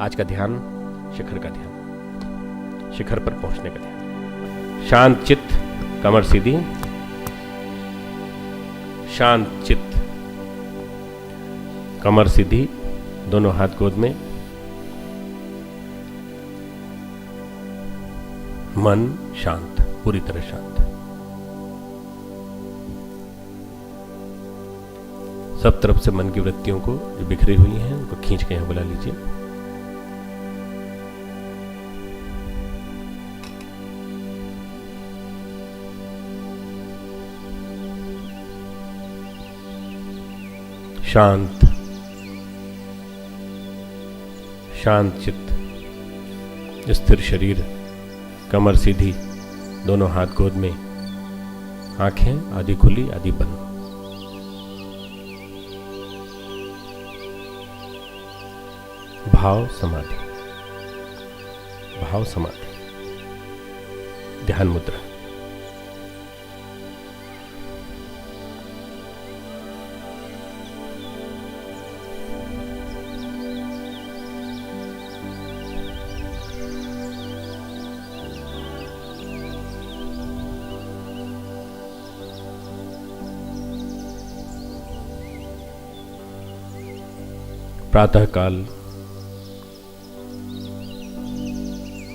आज का ध्यान शिखर का ध्यान, शिखर पर पहुंचने का ध्यान। शांत चित्त, कमर सीधी, शांत चित्त, कमर सीधी, दोनों हाथ गोद में, मन शांत, पूरी तरह शांत। सब तरफ से मन की वृत्तियों को जो बिखरी हुई हैं उनको खींच के यहां बुला लीजिए। शांत, शांत चित्त, स्थिर शरीर, कमर सीधी, दोनों हाथ गोद में, आंखें आधी खुली आधी बंद। भाव समाधि, भाव समाधि, ध्यान मुद्रा। प्रातः काल,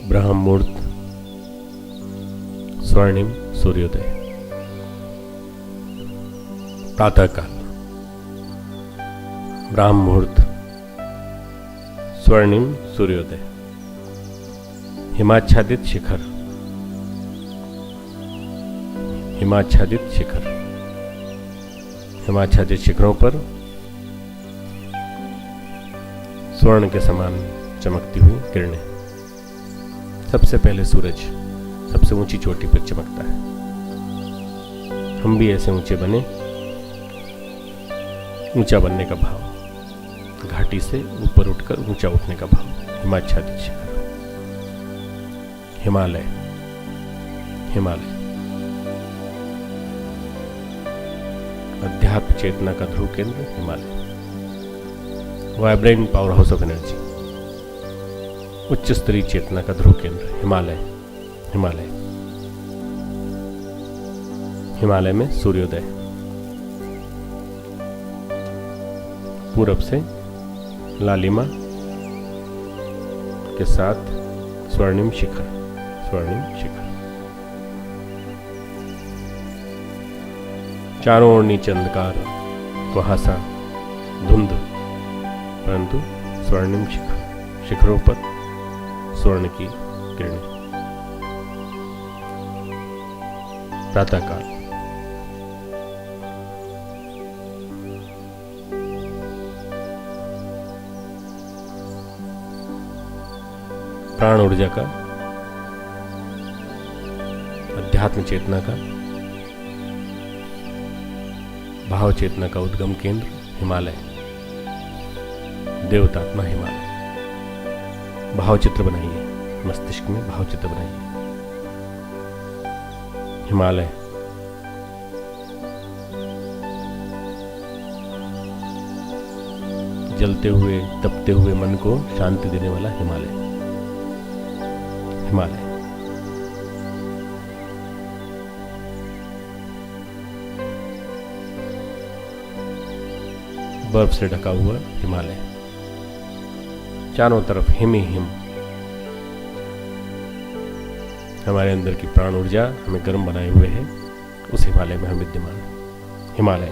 ब्रह्म मुहूर्त, स्वर्णिम सूर्योदय। प्रातः काल, ब्रह्म मुहूर्त, स्वर्णिम सूर्योदय। हिमाच्छादित शिखर, हिमाच्छादित शिखर, हिमाच्छादित शिखरों पर स्वर्ण के समान चमकती हुई किरणें। सबसे पहले सूरज सबसे ऊंची चोटी पर चमकता है। हम भी ऐसे ऊंचे बने, ऊंचा बनने का भाव, घाटी से ऊपर उठकर ऊंचा उठने का भाव। हिमाच्छादित शिखर, हिमालय, हिमालय, अध्यात्म चेतना का ध्रुव केंद्र Himalaya. Vibrant power house of energy, उच्च स्तरीय चेतना का ध्रुव केंद्र हिमालय, हिमालय। हिमालय में सूर्योदय, पूरब से लालिमा के साथ स्वर्णिम शिखर, स्वर्णिम शिखर। चारों ओर नीचे अंधकार, कुहासा, धुंध, परंतु स्वर्णिम शिखर, शिखरों पर स्वर्ण की किरणें। प्रातःकाल, प्राण ऊर्जा का, अध्यात्म चेतना का, भाव चेतना का उद्गम केंद्र हिमालय, देवतात्मा हिमालय। भाव चित्र बनाइए, मस्तिष्क में भाव चित्र बनाइए। हिमालय, जलते हुए तपते हुए मन को शांति देने वाला हिमालय, हिमालय। बर्फ से ढका हुआ हिमालय, चारों तरफ हिम ही हिम। हमारे अंदर की प्राण ऊर्जा हमें गर्म बनाए हुए है, उस हिमालय में हम विद्यमान हैं। हिमालय,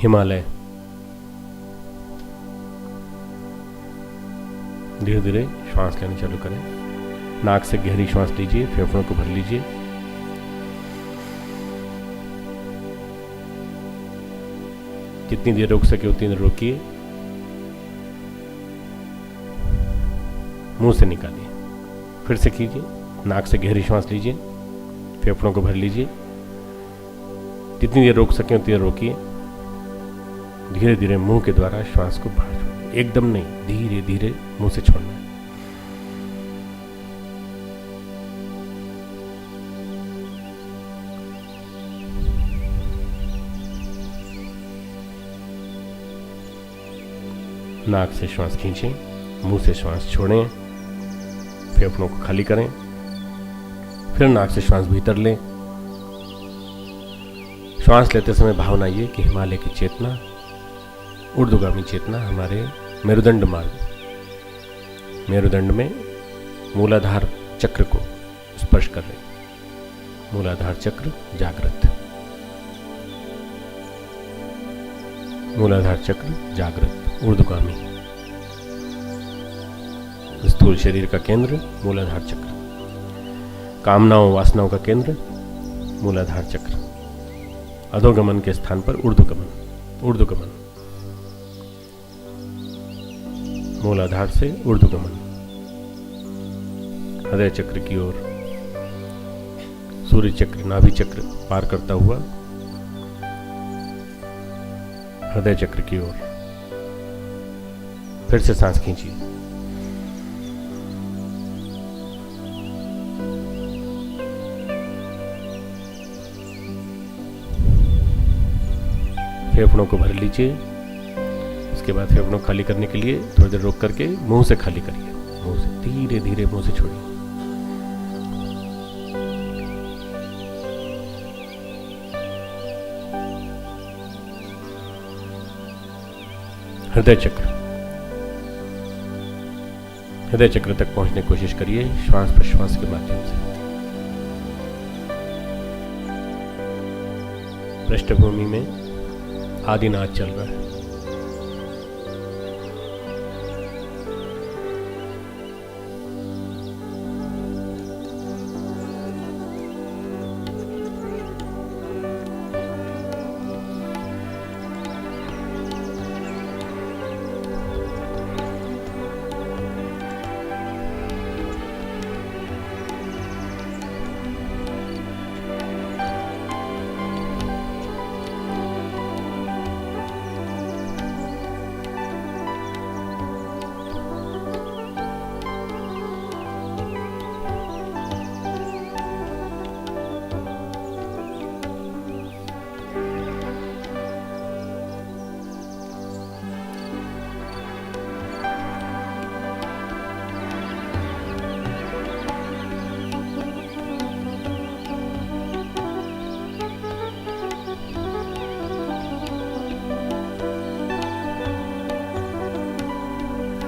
हिमालय। धीरे धीरे श्वास लेना चालू करें। नाक से गहरी श्वास लीजिए, फेफड़ों को भर लीजिए। जितनी देर रोक सके उतनी देर रोकिए, मुंह से निकालिए। फिर से कीजिए, नाक से गहरी श्वास लीजिए, फेफड़ों को भर लीजिए, जितनी देर रोक सके उतनी देर रोकिए, धीरे धीरे मुंह के द्वारा श्वास को बाहर छोड़िए। एकदम नहीं, धीरे धीरे मुंह से छोड़ना है। नाक से श्वास खींचें, मुंह से श्वास छोड़ें, फेफड़ों को खाली करें, फिर नाक से श्वास भीतर लें। श्वास लेते समय भावना ये कि हिमालय की चेतना, ऊर्ध्वगामी चेतना हमारे मेरुदंड मार्ग, मेरुदंड में मूलाधार चक्र को स्पर्श कर रहे। मूलाधार चक्र जागृत, मूलाधार चक्र जागृत, ऊर्ध्वगामी। स्थूल शरीर का केंद्र मूलाधार चक्र, कामनाओं वासनाओं का केंद्र मूलाधार चक्र, अधोगमन के स्थान पर ऊर्ध्वगमन, ऊर्ध्वगमन, मूलाधार से ऊर्ध्वगमन, हृदय चक्र की ओर, सूर्य चक्र, नाभि चक्र पार करता हुआ हृदय चक्र की ओर। फिर से सांस खींचिए, फेफड़ों को भर लीजिए। उसके बाद फेफड़ों को खाली करने के लिए थोड़ी देर रोक करके मुंह से खाली करिए, मुंह से धीरे धीरे मुंह से छोड़िए। हृदय चक्र, हृदय चक्र तक पहुंचने की कोशिश करिए श्वास प्रश्वास के माध्यम से। पृष्ठभूमि में आदिनाद चल रहा है।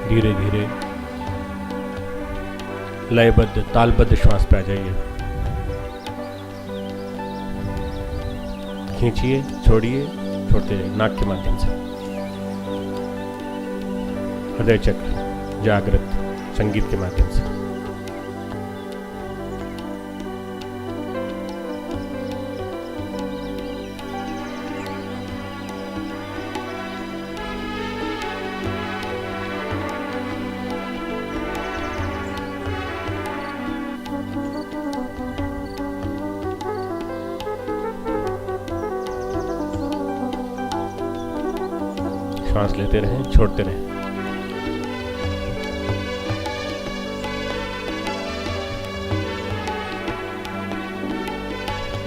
धीरे धीरे लयबद्ध तालबद्ध श्वास पे आ जाइए। खींचिए, छोड़िए, छोड़ते जाइए नाक के माध्यम से। हृदय चक्र जागृत संगीत के माध्यम से। श्वास लेते रहें, छोड़ते रहें।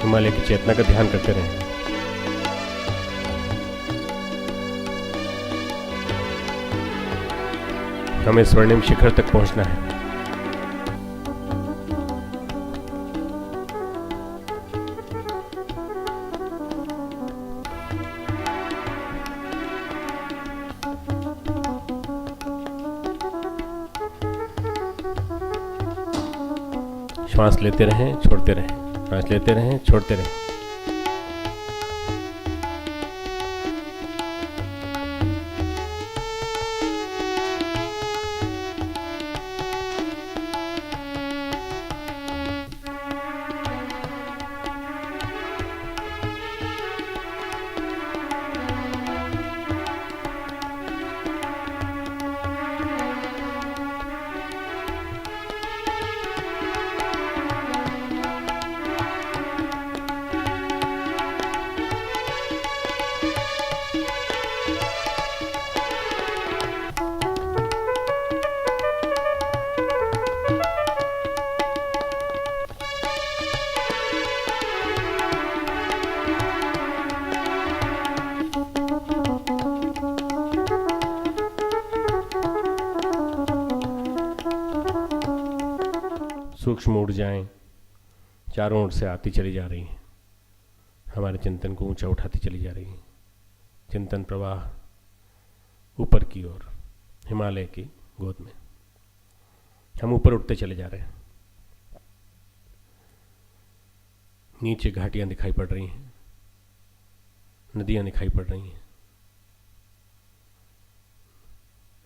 हिमालय की चेतना का ध्यान करते रहें। हमें स्वर्णिम शिखर तक पहुंचना है। श्वास लेते रहें, छोड़ते रहें, श्वास लेते रहें, छोड़ते रहें। सूक्ष्म ऊर्जाएं चारों ओर से आती चली जा रही हैं, हमारे चिंतन को ऊंचा उठाती चली जा रही हैं। चिंतन प्रवाह ऊपर की ओर, हिमालय की गोद में हम ऊपर उठते चले जा रहे हैं। नीचे घाटियां दिखाई पड़ रही हैं, नदियां दिखाई पड़ रही हैं।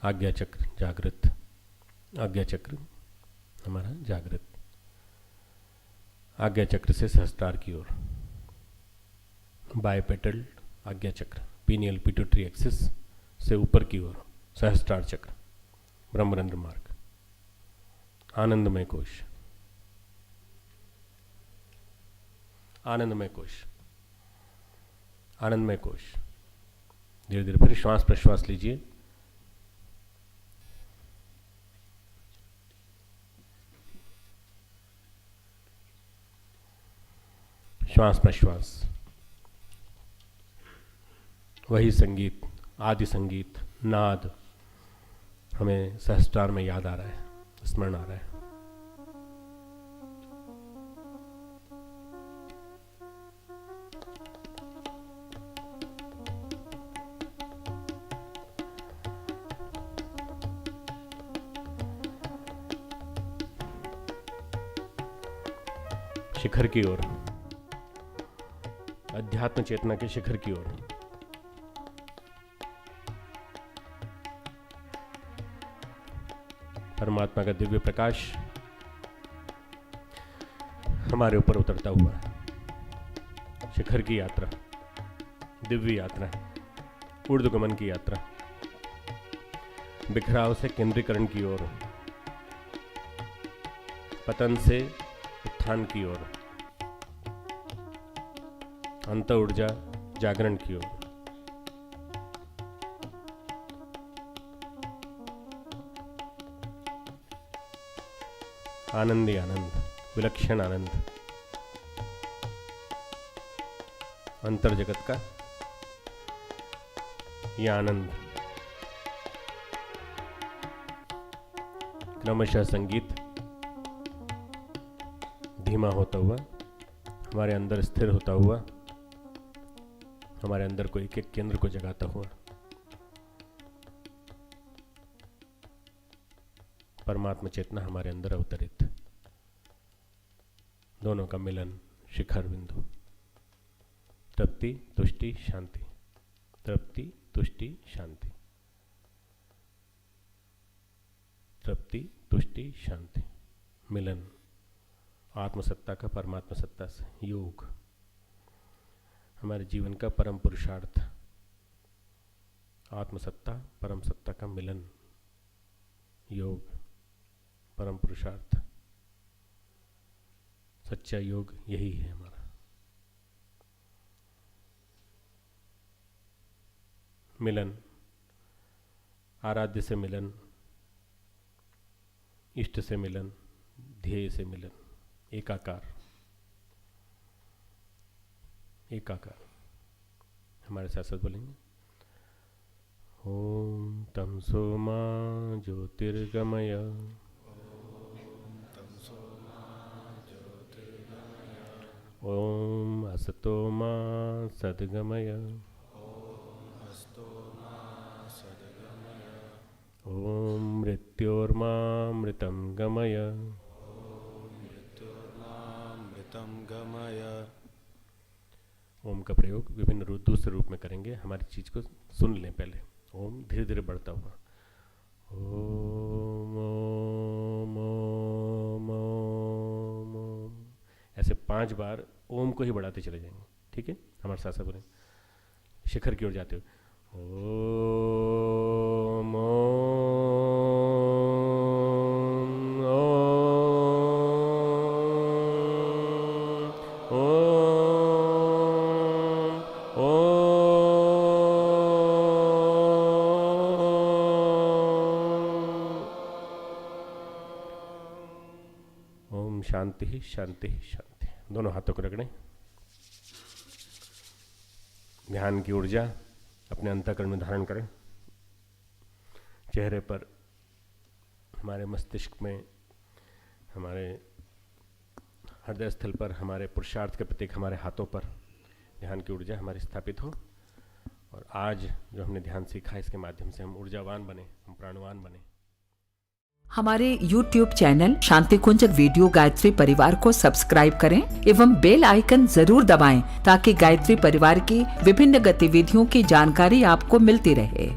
आज्ञा चक्र जागृत, आज्ञा चक्र हमारा जागृत, आज्ञा चक्र से सहस्त्रार की ओर, बायपेटल आज्ञा चक्र, पीनियल पिट्यूटरी एक्सिस से ऊपर की ओर सहस्त्रार चक्र, ब्रह्मरंध्र मार्ग, आनंदमय कोश, आनंदमय कोश, आनंदमय कोश। धीरे धीरे फिर श्वास प्रश्वास लीजिए। श्वास प्रश्वास, वही संगीत, आदि संगीत, नाद हमें सहस्त्रार में याद आ रहा है, स्मरण आ रहा है। शिखर की ओर, अध्यात्म चेतना के शिखर की ओर, परमात्मा का दिव्य प्रकाश हमारे ऊपर उतरता हुआ, शिखर की यात्रा, दिव्य यात्रा, ऊर्ध्वगमन की यात्रा, बिखराव से केंद्रीकरण की ओर, पतन से उत्थान की ओर, अंत ऊर्जा जागरण की ओर। आनंद ही आनंद, विलक्षण आनंद, अंतर जगत का यह आनंद। क्रमशः संगीत धीमा होता हुआ, हमारे अंदर स्थिर होता हुआ, हमारे अंदर को एक एक केंद्र को जगाता हुआ, परमात्मा चेतना हमारे अंदर अवतरित, दोनों का मिलन, शिखर बिंदु, तृप्ति तुष्टि शांति, तृप्ति तुष्टि शांति, तृप्ति तुष्टि शांति, मिलन आत्मसत्ता का परमात्मा सत्ता से, योग हमारे जीवन का परम पुरुषार्थ, आत्मसत्ता परम सत्ता का मिलन, योग परम पुरुषार्थ, सच्चा योग यही है हमारा। मिलन, आराध्य से मिलन, इष्ट से मिलन, ध्येय से मिलन, एकाकार, एकाकार। हमारे साथ साथ बोलेंगे, ओम तमसो मा ज्योतिर्गमय, ओम असतो मा सद्गमय, ओम मृत्योर्मामृतं गमय, ओम का प्रयोग विभिन्न दूसरे रूप में करेंगे। हमारी चीज को सुन लें पहले। ओम धीरे धीरे बढ़ता हुआ, ओम ओम ओम ओम ओम, ऐसे 5 बार ओम को ही बढ़ाते चले जाएंगे। ठीक है, हमारे साथ साथ बोलें, शिखर की ओर जाते हुए, ओम ओम शांति ही शांति ही शांति। दोनों हाथों को रगड़ें। ध्यान की ऊर्जा अपने अंतःकरण में धारण करें। चेहरे पर, हमारे मस्तिष्क में, हमारे हृदय स्थल पर हमारे पुरुषार्थ के प्रतीक हमारे हाथों पर ध्यान की ऊर्जा हमारी स्थापित हो, और आज जो हमने ध्यान सीखा इसके माध्यम से हम ऊर्जावान बने, हम प्राणवान बने। हमारे YouTube चैनल शांति कुंज वीडियो गायत्री परिवार को सब्सक्राइब करें एवं बेल आइकन जरूर दबाएं ताकि गायत्री परिवार की विभिन्न गतिविधियों की जानकारी आपको मिलती रहे।